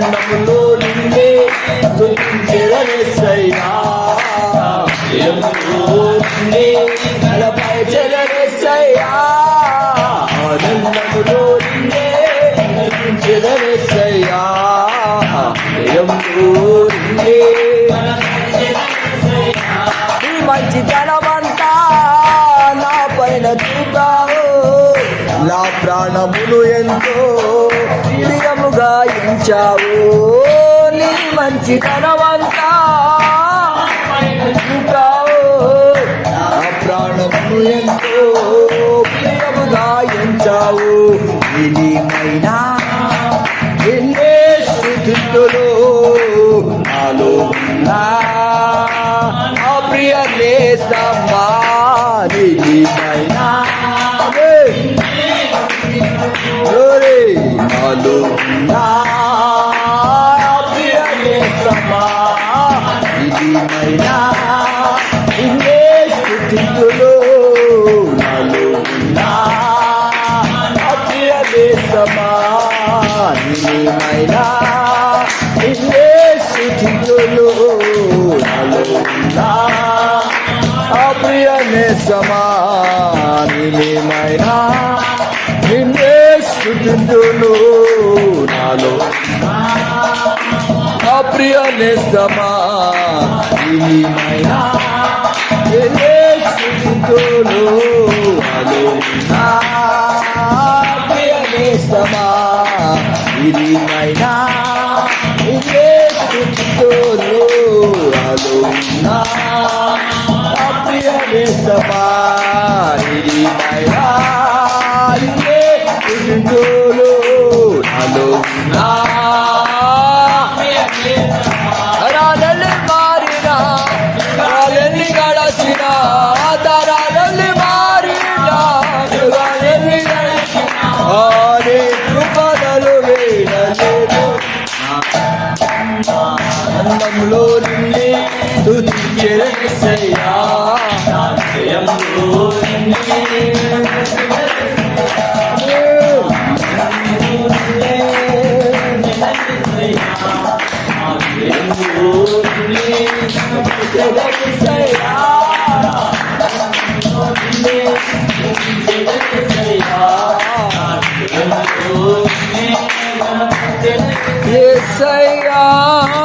ఆనందములో నిన్నే స్తుతించెదనెస్సయ్యా నిన్నే తలపై చెదనెస్సయ్యా ఆనందములో నిన్నే స్తుతించెదనెస్సయ్యా నిన్నే నీ మంచితనమంతా నా పైన చూపావు నా ప్రాణములు ఎంతో ప్రియముగా ఎంచావు నీ మంచితనమంతా చూపావు నా ప్రాణములు ఎంతో ప్రియముగా ఎంచావు ఇనిమైనా ఎన్నే స్తుతులు నాలో నా ప్రియ నేస్తమా ఇనిమైనా నాలో నా ప్రియ నేస్తమా ఇనిమైనా ఎన్నే స్తుతులు నాలో నా ప్రియ నేస్తమా ఇనిమైనా ఎన్నే స్తుతులు నాలో నా ప్రియ నేస్తమా ఇనిమైనా ఎన్నే స్తుతులు నాలో ప్రియ నేస్తమా ఇనిమైనా ఎన్నే స్తుతులు నాలో ప్రియ నేస్తమా ఇనిమైనా ఎన్నే స్తుతులు నాలో ప్రియ నేస్తమా ఇనిమైనా ఎన్నే స్తుతులు నాలో తరాలన్నీ మారినా తరాలన్నీ గడచిన తరాలన్నీ మారినా యుగాలన్నీ గడిచిన నీ కృపదలు వేడలేదు ఆనందంలో నిన్నే స్తుతించెదనెస్సయ్యా జయంలో నిన్నే Yes, I am.